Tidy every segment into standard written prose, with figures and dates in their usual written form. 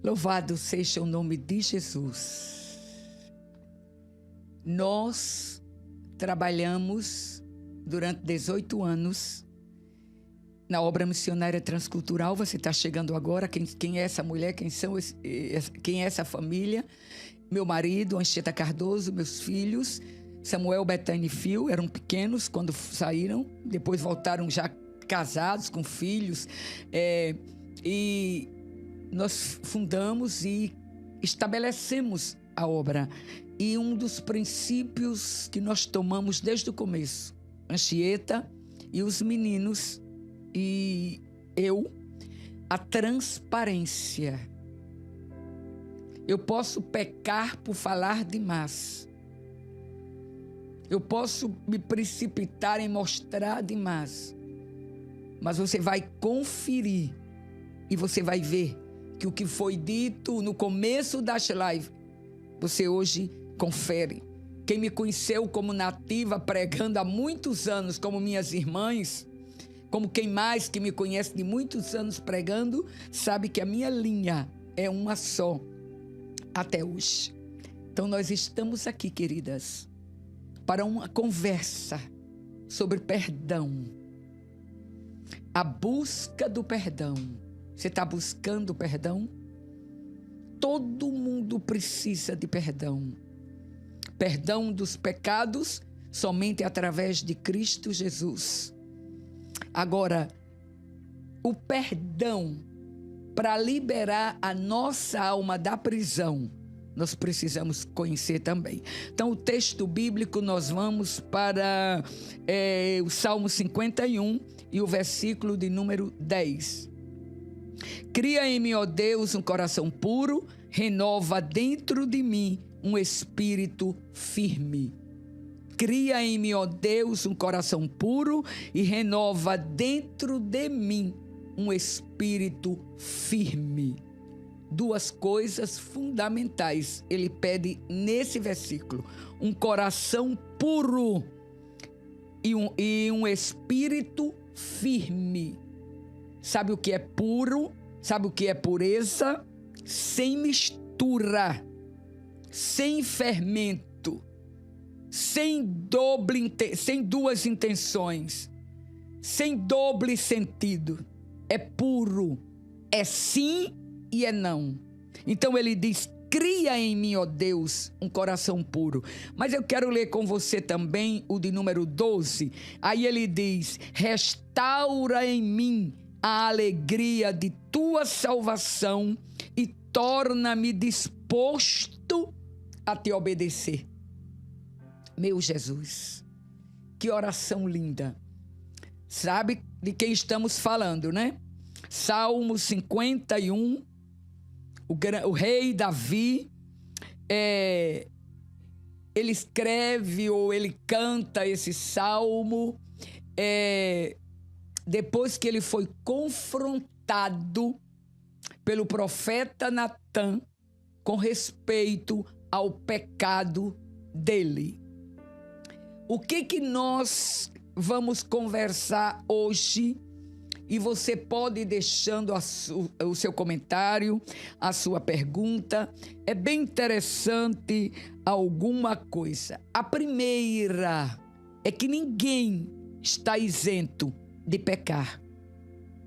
Louvado seja o nome de Jesus. Nós trabalhamos durante 18 anos na obra missionária transcultural. Você está chegando agora. Quem é essa mulher? Quem é essa família? Meu marido, Anchieta Cardoso, meus filhos, Samuel, Betânia e Fio, eram pequenos quando saíram, depois voltaram já casados, com filhos, e nós fundamos e estabelecemos a obra. E um dos princípios que nós tomamos desde o começo, Anchieta e os meninos e eu, a transparência. Eu posso pecar por falar demais. Eu posso me precipitar em mostrar demais. Mas você vai conferir e você vai ver que o que foi dito no começo da live, você hoje confere. Quem me conheceu como nativa, pregando há muitos anos, como minhas irmãs, como quem mais que me conhece de muitos anos pregando, sabe que a minha linha é uma só até hoje. Então nós estamos aqui, queridas, para uma conversa sobre perdão. A busca do perdão. Você está buscando perdão? Todo mundo precisa de perdão. Perdão dos pecados somente através de Cristo Jesus. Agora, o perdão para liberar a nossa alma da prisão, nós precisamos conhecer também. Então, o texto bíblico, nós vamos para o Salmo 51 e o versículo de número 10. Cria em mim, ó Deus, um coração puro, renova dentro de mim um espírito firme. Cria em mim, ó Deus, um coração puro e renova dentro de mim um espírito firme. Duas coisas fundamentais ele pede nesse versículo: um coração puro e um espírito firme. Sabe o que é puro? Sabe o que é pureza? Sem mistura, sem fermento, sem duas intenções, sem doble sentido. É puro, é sim e é não. Então ele diz: cria em mim, ó Deus, um coração puro. Mas eu quero ler com você também o de número 12. Aí ele diz: restaura em mim a alegria de tua salvação e torna-me disposto a te obedecer. Meu Jesus, que oração linda. Sabe de quem estamos falando, né? Salmo 51, o rei Davi, ele escreve ou ele canta esse salmo depois que ele foi confrontado pelo profeta Natan com respeito ao pecado dele. O que nós vamos conversar hoje? E você pode ir deixando o seu comentário, a sua pergunta. É bem interessante alguma coisa. A primeira é que ninguém está isento de pecar.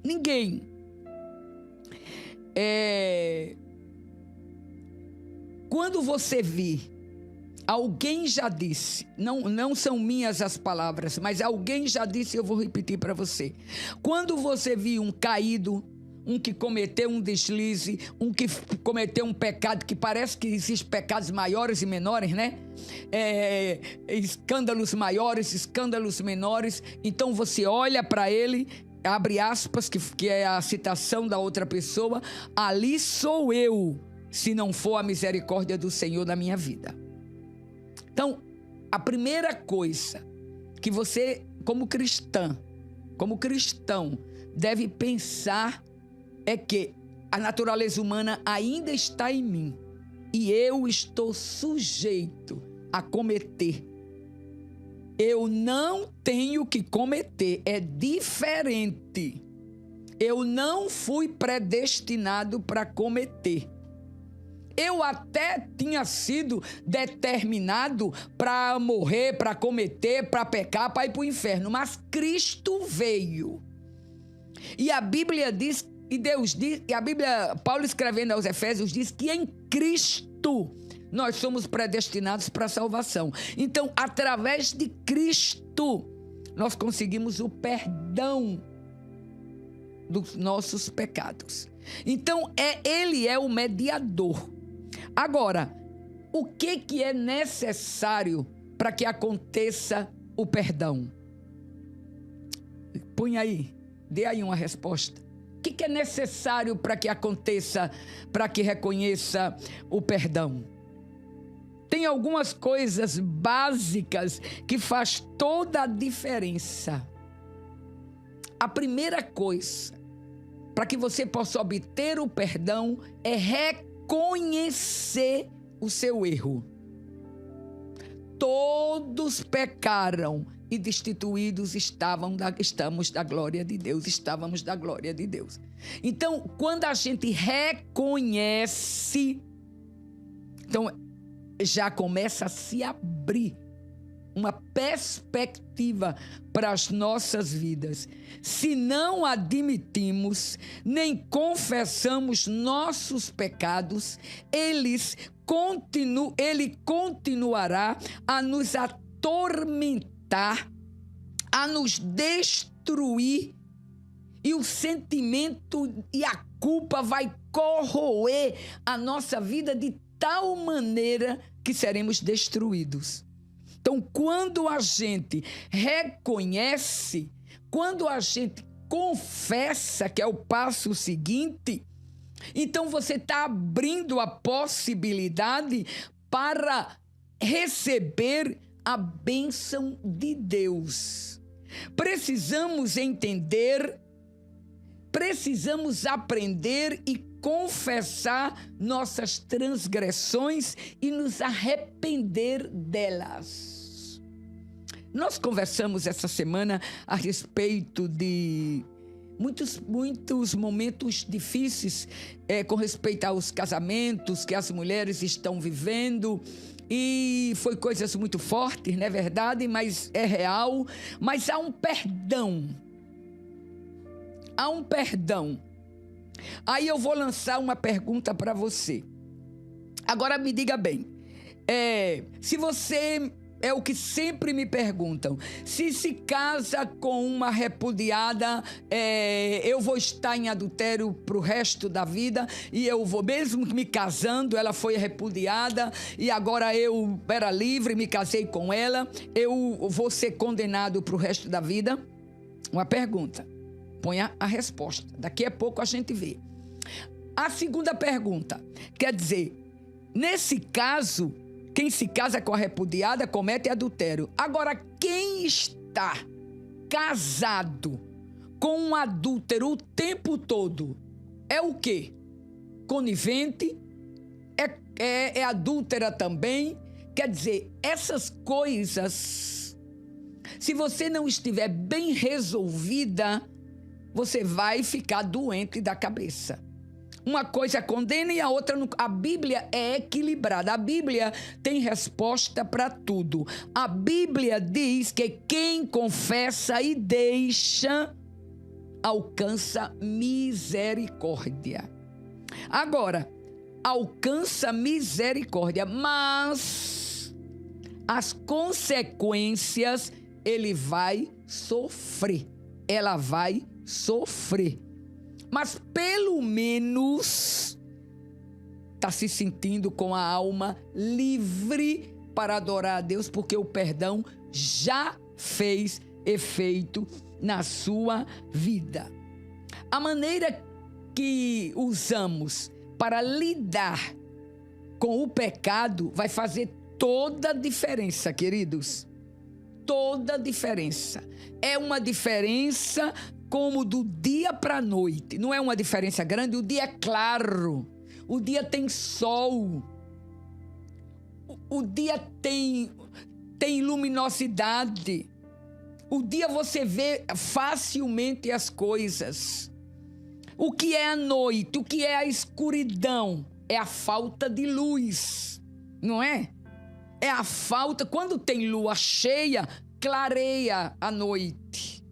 Ninguém. Quando você vir, alguém já disse, não são minhas as palavras, mas alguém já disse, eu vou repetir para você. Quando você vir um caído, um que cometeu um deslize, um que cometeu um pecado, que parece que existem pecados maiores e menores, né? Escândalos maiores, escândalos menores. Então você olha para ele, abre aspas, que é a citação da outra pessoa: ali sou eu, se não for a misericórdia do Senhor na minha vida. Então, a primeira coisa que você, como cristão, deve pensar é que a natureza humana ainda está em mim e eu estou sujeito a cometer. Eu não tenho que cometer, é diferente. Eu não fui predestinado para cometer. Eu até tinha sido determinado para morrer, para cometer, para pecar, para ir para o inferno. Mas Cristo veio. E a Bíblia diz, e Deus diz, e a Bíblia, Paulo escrevendo aos Efésios, diz que em Cristo nós somos predestinados para a salvação. Então, através de Cristo, nós conseguimos o perdão dos nossos pecados. Então, Ele é o mediador. Agora, o que é necessário para que aconteça o perdão? Põe aí, dê aí uma resposta. O que é necessário para que aconteça, para que reconheça o perdão? Tem algumas coisas básicas que faz toda a diferença. A primeira coisa, para que você possa obter o perdão, é reconhecer o seu erro. Todos pecaram e destituídos estamos da glória de Deus. Estávamos da glória de Deus. Então, quando a gente reconhece, então já começa a se abrir uma perspectiva para as nossas vidas. Se não admitimos, nem confessamos nossos pecados, ele continuará a nos atormentar, a nos destruir, e o sentimento e a culpa vai corroer a nossa vida de tal maneira que seremos destruídos. Então, quando a gente reconhece, quando a gente confessa, que é o passo seguinte, então você está abrindo a possibilidade para receber a bênção de Deus. Precisamos entender, precisamos aprender e confessar nossas transgressões e nos arrepender delas. Nós conversamos essa semana a respeito de muitos momentos difíceis com respeito aos casamentos que as mulheres estão vivendo, e foi coisas muito fortes, não é verdade? Mas é real. Mas há um perdão. Há um perdão. Aí eu vou lançar uma pergunta para você. Agora me diga bem, se você, é o que sempre me perguntam, se casa com uma repudiada, eu vou estar em adultério para o resto da vida, e eu vou, mesmo me casando, ela foi repudiada, e agora eu era livre, me casei com ela, eu vou ser condenado para o resto da vida? Uma pergunta. Ponha a resposta. Daqui a pouco a gente vê. A segunda pergunta, quer dizer, nesse caso, quem se casa com a repudiada comete adultério. Agora, quem está casado com um adúltero o tempo todo é o quê? Conivente? É adúltera também? Quer dizer, essas coisas, se você não estiver bem resolvida, você vai ficar doente da cabeça. Uma coisa condena e a outra não. A Bíblia é equilibrada. A Bíblia tem resposta para tudo. A Bíblia diz que quem confessa e deixa alcança misericórdia. Agora, alcança misericórdia, mas as consequências ele vai sofrer. Ela vai sofrer. Mas pelo menos está se sentindo com a alma livre para adorar a Deus, porque o perdão já fez efeito na sua vida. A maneira que usamos para lidar com o pecado vai fazer toda a diferença, queridos. Toda a diferença. É uma diferença como do dia para a noite. Não é uma diferença grande, o dia é claro, o dia tem sol, o dia tem luminosidade, o dia você vê facilmente as coisas. O que é a noite? O que é a escuridão? é a falta de luz, não é? É a falta, quando tem lua cheia, clareia a noite.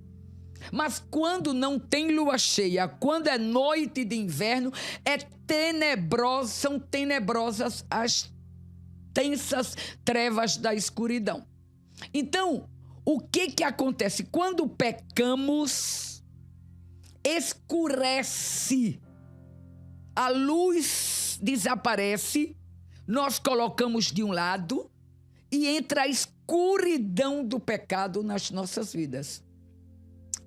Mas quando não tem lua cheia, quando é noite de inverno, são tenebrosas as tensas trevas da escuridão. Então, o que acontece? Quando pecamos, escurece, a luz desaparece, nós colocamos de um lado e entra a escuridão do pecado nas nossas vidas.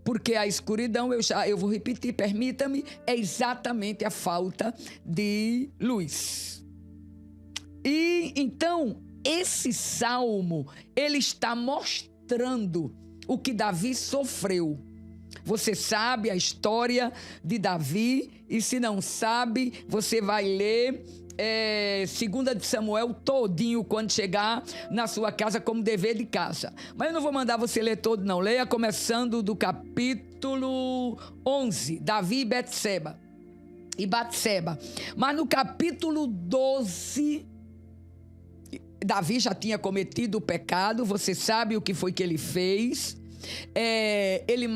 Porque a escuridão, eu vou repetir, permita-me, é exatamente a falta de luz. E então, esse salmo, ele está mostrando o que Davi sofreu. Você sabe a história de Davi, e se não sabe, você vai ler 2 de Samuel todinho quando chegar na sua casa como dever de casa. Mas eu não vou mandar você ler todo, não. Leia começando do capítulo 11, Davi e Batseba. Mas no capítulo 12, Davi já tinha cometido o pecado, você sabe o que foi que ele fez. Ele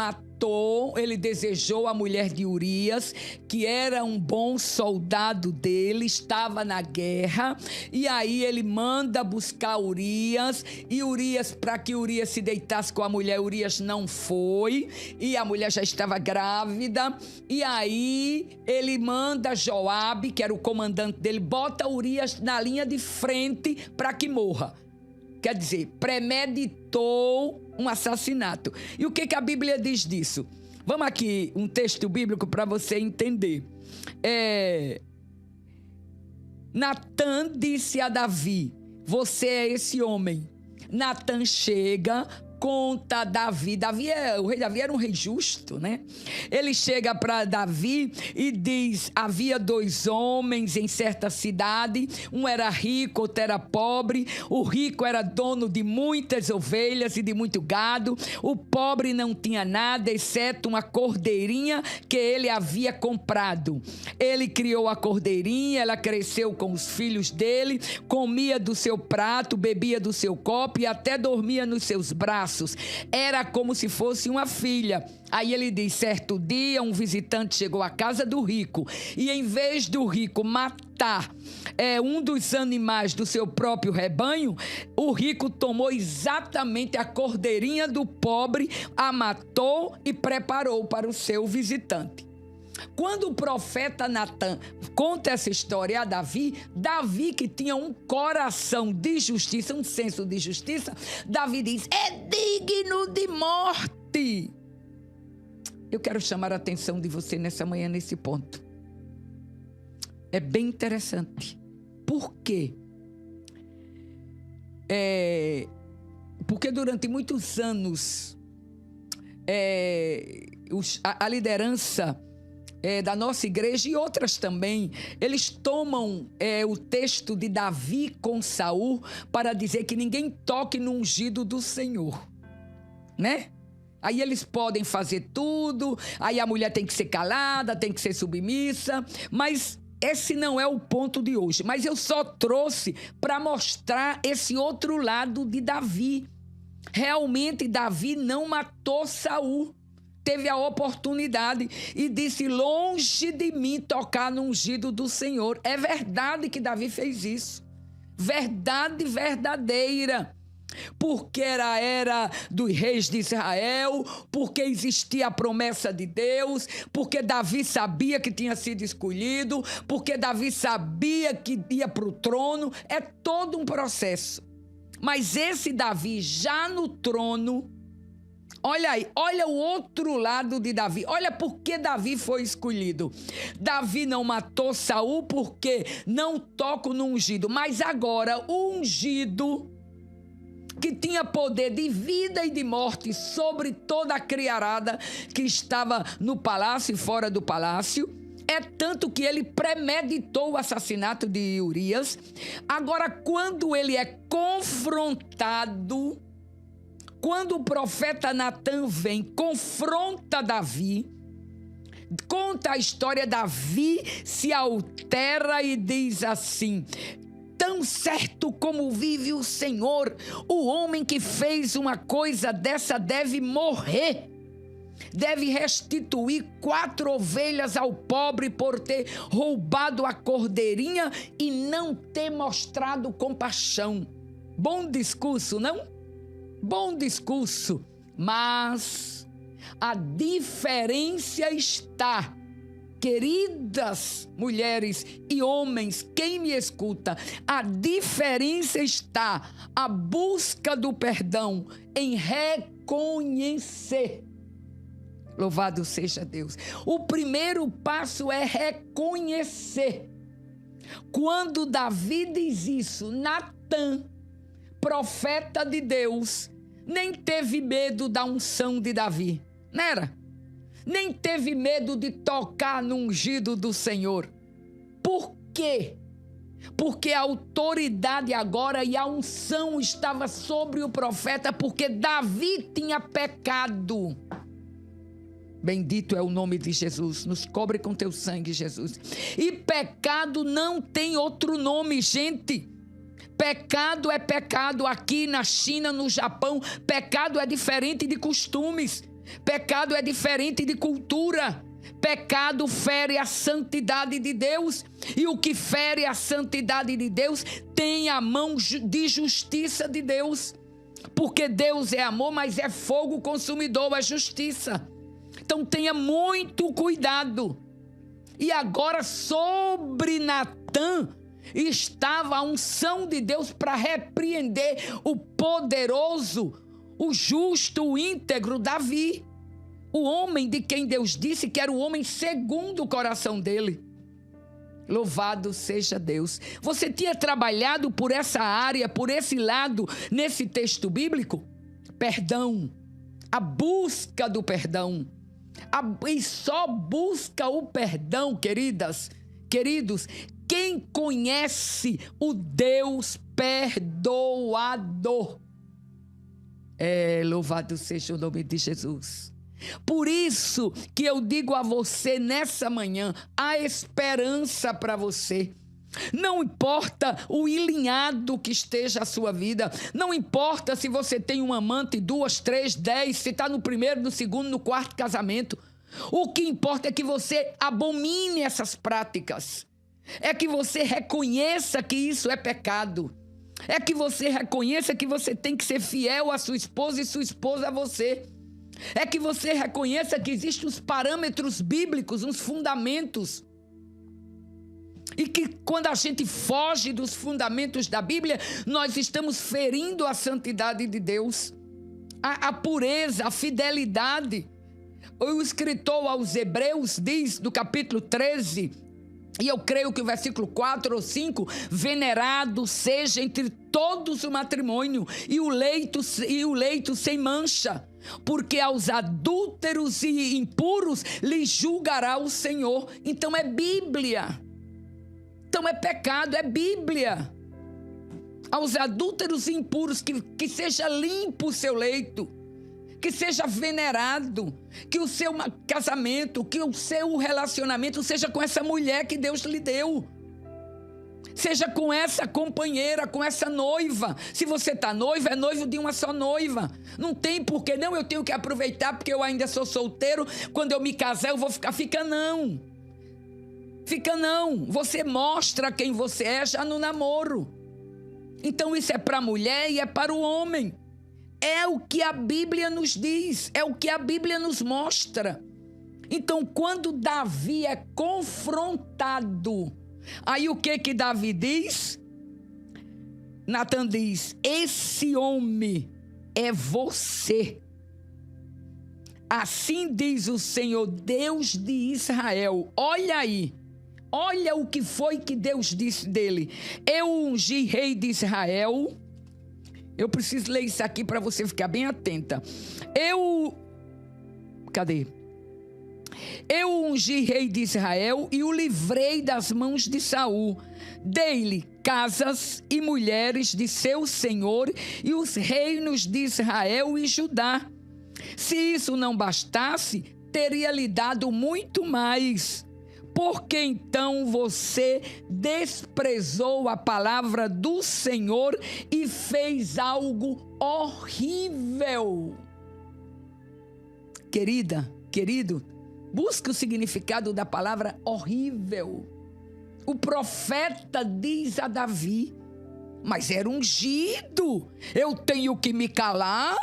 ele desejou a mulher de Urias, que era um bom soldado dele, estava na guerra, e aí ele manda buscar Urias, e Urias, para que Urias se deitasse com a mulher, Urias não foi, e a mulher já estava grávida, e aí ele manda Joabe, que era o comandante dele, bota Urias na linha de frente para que morra. Quer dizer, premeditou um assassinato. E o que a Bíblia diz disso? Vamos aqui, um texto bíblico para você entender. Natã disse a Davi, você é esse homem. Natã chega, conta Davi. O rei Davi era um rei justo, né? Ele chega para Davi e diz, havia 2 homens em certa cidade, um era rico, outro era pobre. O rico era dono de muitas ovelhas e de muito gado. O pobre não tinha nada, exceto uma cordeirinha que ele havia comprado. Ele criou a cordeirinha, ela cresceu com os filhos dele, comia do seu prato, bebia do seu copo e até dormia nos seus braços. Era como se fosse uma filha. Aí ele diz, certo dia um visitante chegou à casa do rico e em vez do rico matar um dos animais do seu próprio rebanho, o rico tomou exatamente a cordeirinha do pobre, a matou e preparou para o seu visitante. Quando o profeta Natã conta essa história a Davi, que tinha um coração de justiça, um senso de justiça, Davi diz, é digno de morte. Eu quero chamar a atenção de você nessa manhã, nesse ponto. É bem interessante. Por quê? Porque durante muitos anos, a liderança da nossa igreja e outras também, eles tomam o texto de Davi com Saul para dizer que ninguém toque no ungido do Senhor, né? Aí eles podem fazer tudo, aí a mulher tem que ser calada, tem que ser submissa, mas esse não é o ponto de hoje. Mas eu só trouxe para mostrar esse outro lado de Davi. Realmente Davi não matou Saul. Teve a oportunidade e disse, longe de mim tocar no ungido do Senhor. É verdade que Davi fez isso. Verdade verdadeira. Porque era a era dos reis de Israel, porque existia a promessa de Deus, porque Davi sabia que tinha sido escolhido, porque Davi sabia que ia para o trono. É todo um processo. Mas esse Davi já no trono, olha aí, olha o outro lado de Davi. Olha por que Davi foi escolhido. Davi não matou Saul porque não toco no ungido. Mas agora o ungido, que tinha poder de vida e de morte sobre toda a criarada que estava no palácio e fora do palácio, é tanto que ele premeditou o assassinato de Urias. Agora, quando ele é confrontado, quando o profeta Natã vem, confronta Davi, conta a história. Davi se altera e diz assim: tão certo como vive o Senhor, o homem que fez uma coisa dessa deve morrer. Deve restituir 4 ovelhas ao pobre por ter roubado a cordeirinha e não ter mostrado compaixão. Bom discurso, não? Bom discurso. Mas a diferença está, queridas mulheres e homens, quem me escuta, a diferença está a busca do perdão em reconhecer. Louvado seja Deus. O primeiro passo é reconhecer. Quando Davi diz isso, Natã, profeta de Deus, nem teve medo da unção de Davi, não era? Nem teve medo de tocar no ungido do Senhor. Por quê? Porque a autoridade agora e a unção estava sobre o profeta, porque Davi tinha pecado. Bendito é o nome de Jesus. Nos cobre com teu sangue, Jesus. E pecado não tem outro nome, gente. Pecado é pecado. Aqui na China, no Japão, pecado é diferente de costumes. Pecado é diferente de cultura. Pecado fere a santidade de Deus. E o que fere a santidade de Deus tem a mão de justiça de Deus. Porque Deus é amor, mas é fogo consumidor, é justiça. Então tenha muito cuidado. E agora sobre Natã estava a unção de Deus para repreender o poderoso, o justo, o íntegro Davi. O homem de quem Deus disse que era o homem segundo o coração dele. Louvado seja Deus. Você tinha trabalhado por essa área, por esse lado, nesse texto bíblico? Perdão. A busca do perdão. E só busca o perdão, queridas, queridos, quem conhece o Deus perdoador. Louvado seja o nome de Jesus. Por isso que eu digo a você nessa manhã, há esperança para você. Não importa o ilinhado que esteja a sua vida, não importa se você tem um amante, 2, 3, 10, se está no primeiro, no segundo, no quarto casamento. O que importa é que você abomine essas práticas, é que você reconheça que isso é pecado, é que você reconheça que você tem que ser fiel à sua esposa e sua esposa a você, é que você reconheça que existem os parâmetros bíblicos, uns fundamentos. E que quando a gente foge dos fundamentos da Bíblia, nós estamos ferindo a santidade de Deus, a pureza, a fidelidade. O escritor aos Hebreus diz, no capítulo 13, e eu creio que o versículo 4 ou 5, venerado seja entre todos o matrimônio e o leito sem mancha, porque aos adúlteros e impuros lhes julgará o Senhor. Então é Bíblia. Então é pecado, é Bíblia. Aos adúlteros e impuros, que seja limpo o seu leito, que seja venerado, que o seu casamento, que o seu relacionamento seja com essa mulher que Deus lhe deu. Seja com essa companheira, com essa noiva. Se você está noiva, é noivo de uma só noiva. Não tem porquê, não, eu tenho que aproveitar porque eu ainda sou solteiro, quando eu me casar eu vou ficar. Fica não. Fica não, você mostra quem você é já no namoro. Então isso é para a mulher e é para o homem. É o que a Bíblia nos diz, é o que a Bíblia nos mostra. Então quando Davi é confrontado, aí o que Davi diz? Natã diz, esse homem é você. Assim diz o Senhor, Deus de Israel. Olha aí. Olha o que foi que Deus disse dele. Eu ungi rei de Israel. Eu preciso ler isso aqui para você ficar bem atenta. Cadê? Eu ungi rei de Israel e o livrei das mãos de Saul. Dei-lhe casas e mulheres de seu senhor e os reinos de Israel e Judá. Se isso não bastasse, teria lhe dado muito mais. Porque então você desprezou a palavra do Senhor e fez algo horrível. Querida, querido, busque o significado da palavra horrível. O profeta diz a Davi: mas era ungido, eu tenho que me calar,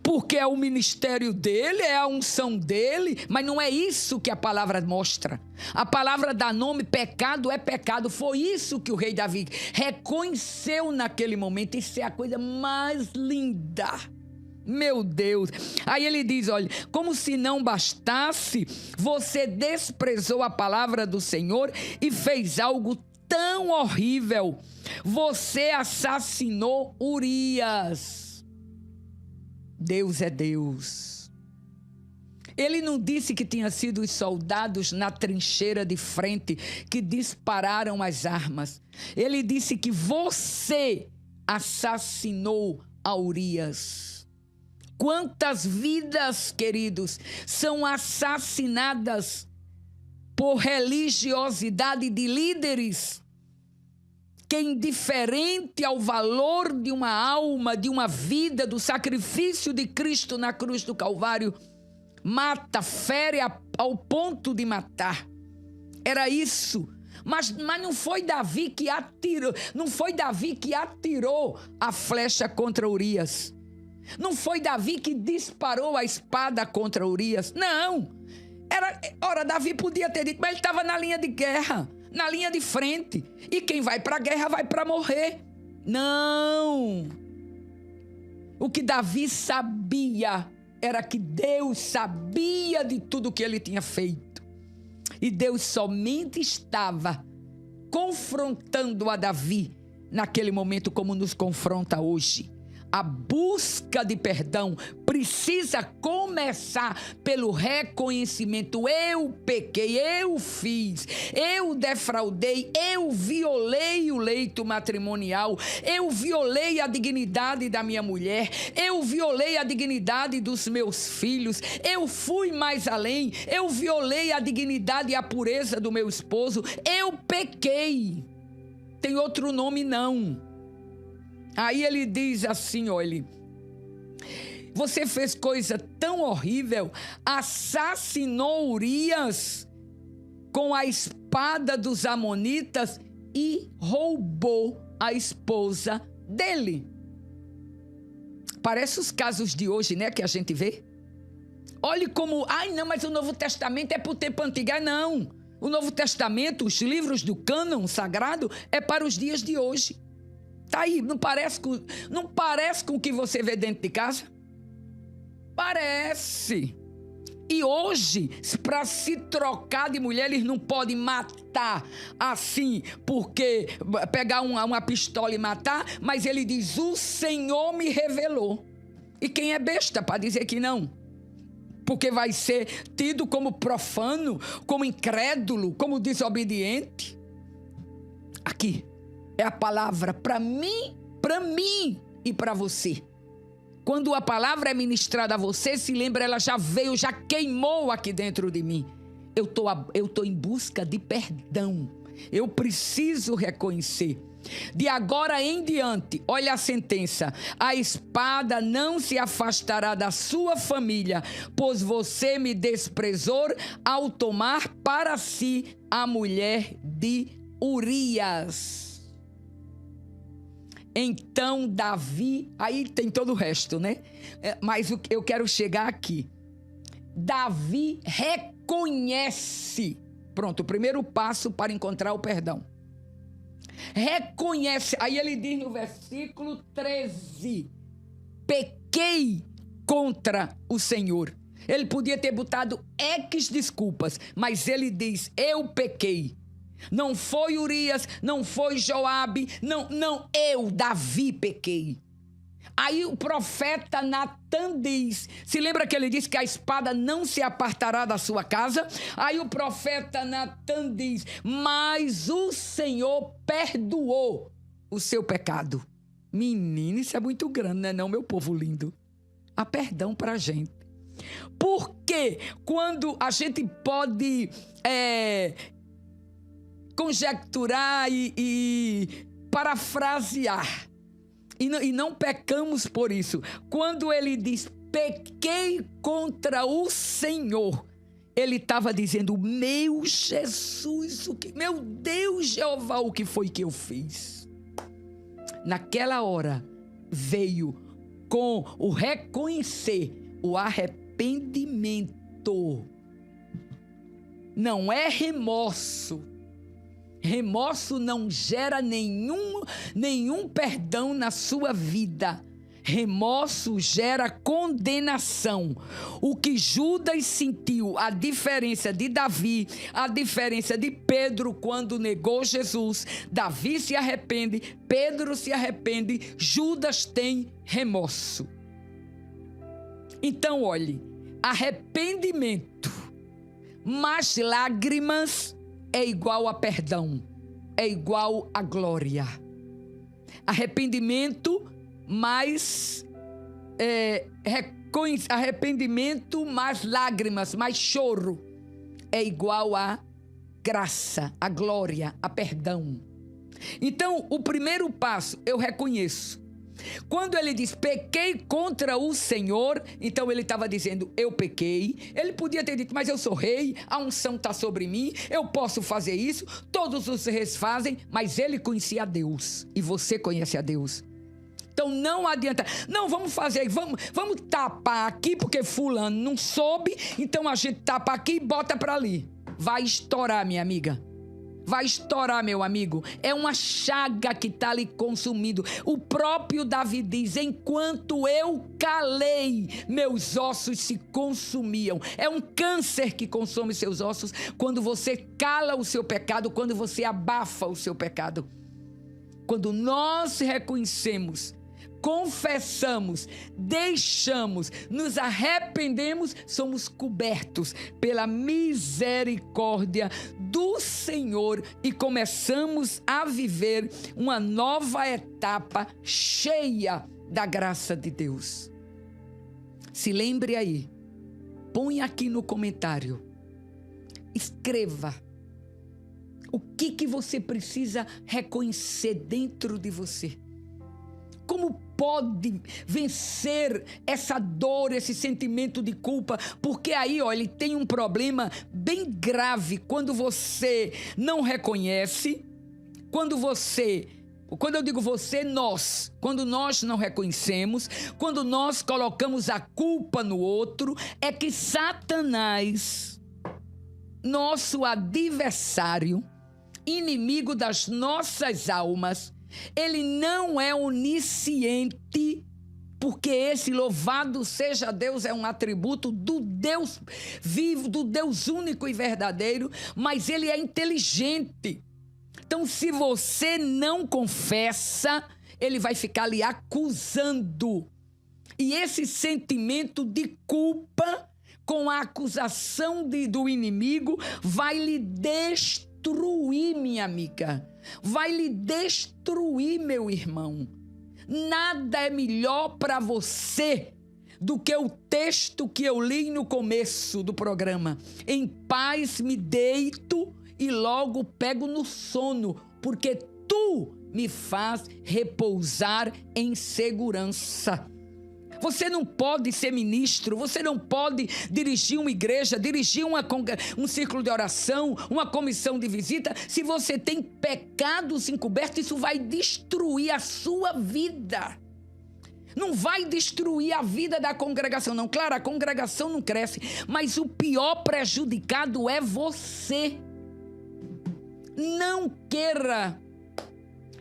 porque é o ministério dele, é a unção dele. Mas não é isso que a palavra mostra. A palavra dá nome, pecado é pecado. Foi isso que o rei Davi reconheceu naquele momento. Isso é a coisa mais linda. Meu Deus. Aí ele diz, olha, como se não bastasse, você desprezou a palavra do Senhor e fez algo tão horrível. Você assassinou Urias. Deus é Deus. Ele não disse que tinha sido os soldados na trincheira de frente que dispararam as armas. Ele disse que você assassinou a Urias. Quantas vidas, queridos, são assassinadas por religiosidade de líderes que, indiferente ao valor de uma alma, de uma vida, do sacrifício de Cristo na cruz do Calvário, mata, fere ao ponto de matar. Era isso. Mas não foi Davi que atirou, não foi Davi que atirou a flecha contra Urias. Não foi Davi que disparou a espada contra Urias. Não. Ora, Davi podia ter dito, mas ele estava na linha de guerra, na linha de frente. E quem vai para a guerra vai para morrer. Não. O que Davi sabia era que Deus sabia de tudo que ele tinha feito. E Deus somente estava confrontando a Davi naquele momento como nos confronta hoje. A busca de perdão precisa começar pelo reconhecimento. Eu pequei, eu fiz, eu defraudei, eu violei o leito matrimonial, eu violei a dignidade da minha mulher, eu violei a dignidade dos meus filhos, eu fui mais além, eu violei a dignidade e a pureza do meu esposo, eu pequei. Tem outro nome não. Aí ele diz assim, olha, você fez coisa tão horrível, assassinou Urias com a espada dos amonitas e roubou a esposa dele. Parece os casos de hoje, né, que a gente vê. Olhe como, não, mas o Novo Testamento é para o tempo antigo. Não, o Novo Testamento, os livros do cânon sagrado, é para os dias de hoje. Tá aí, não parece com o que você vê dentro de casa? Parece. E hoje, para se trocar de mulher, eles não podem matar assim, porque pegar uma pistola e matar, mas ele diz, o Senhor me revelou. E quem é besta para dizer que não? Porque vai ser tido como profano, como incrédulo, como desobediente. Aqui. É a palavra para mim e para você. Quando a palavra é ministrada a você, se lembra, ela já veio, já queimou aqui dentro de mim. Eu tô em busca de perdão. Eu preciso reconhecer. De agora em diante, olha a sentença: a espada não se afastará da sua família, pois você me desprezou ao tomar para si a mulher de Urias. Então Davi, aí tem todo o resto, né? Mas eu quero chegar aqui. Davi reconhece. Pronto, o primeiro passo para encontrar o perdão. Reconhece. Aí ele diz no versículo 13: pequei contra o Senhor. Ele podia ter botado desculpas, mas ele diz, eu pequei. Não foi Urias, não foi Joabe, não, eu, Davi, pequei. Aí o profeta Natan diz, se lembra que ele disse que a espada não se apartará da sua casa? Aí o profeta Natan diz, mas o Senhor perdoou o seu pecado. Menino, isso é muito grande, né não, meu povo lindo? Há perdão para a gente. Por que quando a gente pode conjecturar e parafrasear, e não pecamos por isso, quando ele diz, pequei contra o Senhor, ele estava dizendo, meu Jesus, meu Deus, Jeová, o que foi que eu fiz? Naquela hora, veio com o reconhecer, o arrependimento. Não é remorso. Remorso não gera nenhum perdão na sua vida. Remorso gera condenação. O que Judas sentiu, a diferença de Davi, a diferença de Pedro quando negou Jesus. Davi se arrepende, Pedro se arrepende, Judas tem remorso. Então, olhe, arrependimento mais lágrimas é igual a perdão, é igual a glória. Arrependimento mais arrependimento mais lágrimas, mais choro, é igual a graça, a glória, a perdão. Então, o primeiro passo, eu reconheço. Quando ele diz, pequei contra o Senhor, então ele estava dizendo, eu pequei. Ele podia ter dito, mas eu sou rei, a unção está sobre mim, eu posso fazer isso, todos os reis fazem, mas ele conhecia a Deus, e você conhece a Deus. Então não adianta, não, vamos fazer, vamos tapar aqui, porque fulano não soube, então a gente tapa aqui e bota para ali. Vai estourar, minha amiga. Vai estourar, meu amigo. É uma chaga que está lhe consumindo. O próprio Davi diz, enquanto eu calei, meus ossos se consumiam. É um câncer que consome seus ossos quando você cala o seu pecado, quando você abafa o seu pecado. Quando nós reconhecemos, confessamos, deixamos, nos arrependemos, somos cobertos pela misericórdia do Senhor e começamos a viver uma nova etapa cheia da graça de Deus. Se lembre aí, põe aqui no comentário, escreva o que você precisa reconhecer dentro de você. Como pode vencer essa dor, esse sentimento de culpa? Porque aí, olha, ele tem um problema bem grave quando você não reconhece, quando eu digo você, quando nós não reconhecemos, quando nós colocamos a culpa no outro, é que Satanás, nosso adversário, inimigo das nossas almas, ele não é onisciente, porque esse, louvado seja Deus, é um atributo do Deus vivo, do Deus único e verdadeiro, mas ele é inteligente. Então, se você não confessa, ele vai ficar lhe acusando. E esse sentimento de culpa, com a acusação do inimigo, vai lhe destruir, minha amiga. Vai lhe destruir, meu irmão. Nada é melhor para você do que o texto que eu li no começo do programa. Em paz me deito e logo pego no sono, porque tu me faz repousar em segurança. Você não pode ser ministro, você não pode dirigir uma igreja, dirigir um círculo de oração, uma comissão de visita, se você tem pecados encobertos. Isso vai destruir a sua vida. Não vai destruir a vida da congregação, não. Claro, a congregação não cresce, mas o pior prejudicado é você. Não queira.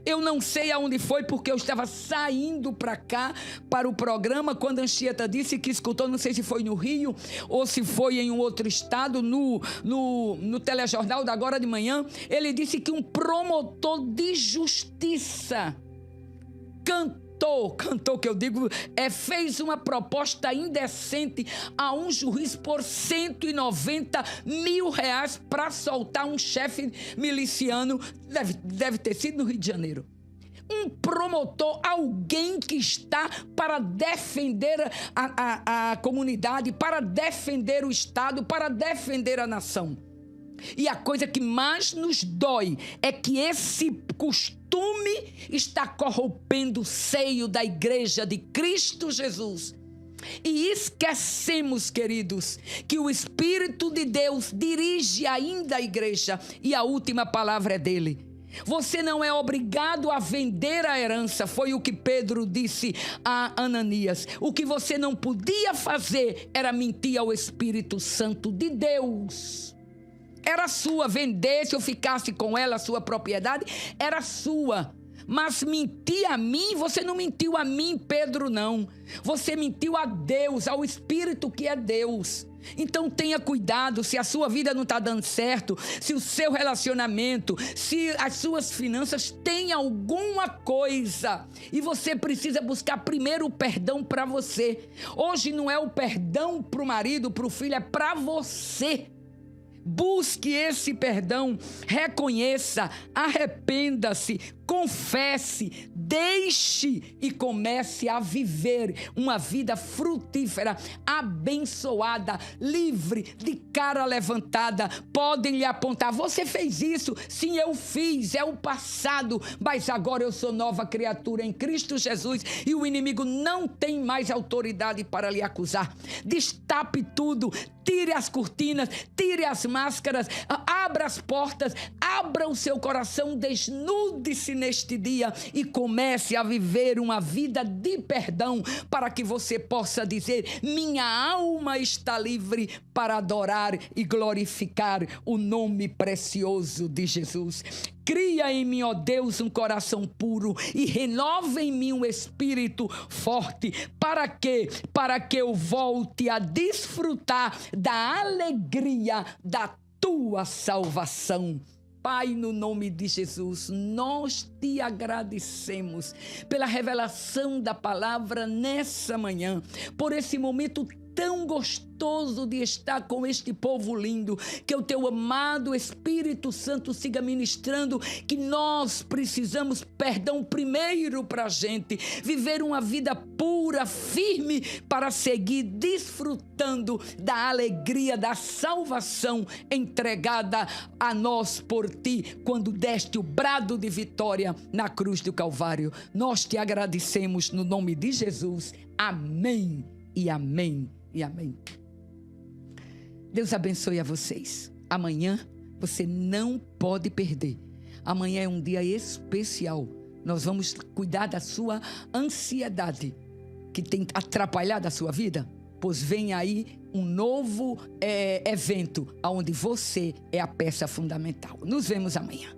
Eu não sei aonde foi, porque eu estava saindo para cá, para o programa, quando a Anchieta disse que escutou, não sei se foi no Rio ou se foi em um outro estado, no telejornal da agora de manhã. Ele disse que um promotor de justiça cantou que eu digo, fez uma proposta indecente a um juiz por R$190 mil para soltar um chefe miliciano, deve ter sido no Rio de Janeiro. um promotor, alguém que está para defender a comunidade, para defender o Estado, para defender a nação. E a coisa que mais nos dói é que esse costume está corrompendo o seio da igreja de Cristo Jesus. E esquecemos, queridos, que o Espírito de Deus dirige ainda a igreja e a última palavra é dele. Você não é obrigado a vender a herança, foi o que Pedro disse a Ananias. O que você não podia fazer era mentir ao Espírito Santo de Deus. Era sua, vendesse ou ficasse com ela, a sua propriedade, era sua. Mas mentir a mim, você não mentiu a mim, Pedro, não. Você mentiu a Deus, ao Espírito que é Deus. Então tenha cuidado, se a sua vida não está dando certo, se o seu relacionamento, se as suas finanças têm alguma coisa e você precisa buscar primeiro o perdão para você. Hoje não é o perdão para o marido, para o filho, é para você. Busque esse perdão, reconheça, arrependa-se, confesse, deixe e comece a viver uma vida frutífera, abençoada, livre, de cara levantada. Podem lhe apontar, você fez isso? Sim, eu fiz, é o passado, mas agora eu sou nova criatura em Cristo Jesus e o inimigo não tem mais autoridade para lhe acusar. Destape tudo, tire as cortinas, tire as máscaras, abra as portas, abra o seu coração, desnude-se neste dia e comece a viver uma vida de perdão para que você possa dizer: minha alma está livre para adorar e glorificar o nome precioso de Jesus. Cria em mim, ó Deus, um coração puro e renova em mim um espírito forte. Para quê? Para que eu volte a desfrutar da alegria da tua salvação. Pai, no nome de Jesus, nós te agradecemos pela revelação da palavra nessa manhã, por esse momento tão gostoso de estar com este povo lindo, que o teu amado Espírito Santo siga ministrando, que nós precisamos perdão primeiro para a gente, viver uma vida pura, firme, para seguir desfrutando da alegria da salvação entregada a nós por ti, quando deste o brado de vitória na cruz do Calvário. Nós te agradecemos no nome de Jesus. Amém e amém. E amém. Deus abençoe a vocês. Amanhã você não pode perder. Amanhã é um dia especial. Nós vamos cuidar da sua ansiedade que tem atrapalhado a sua vida. Pois vem aí um novo evento onde você é a peça fundamental. Nos vemos amanhã.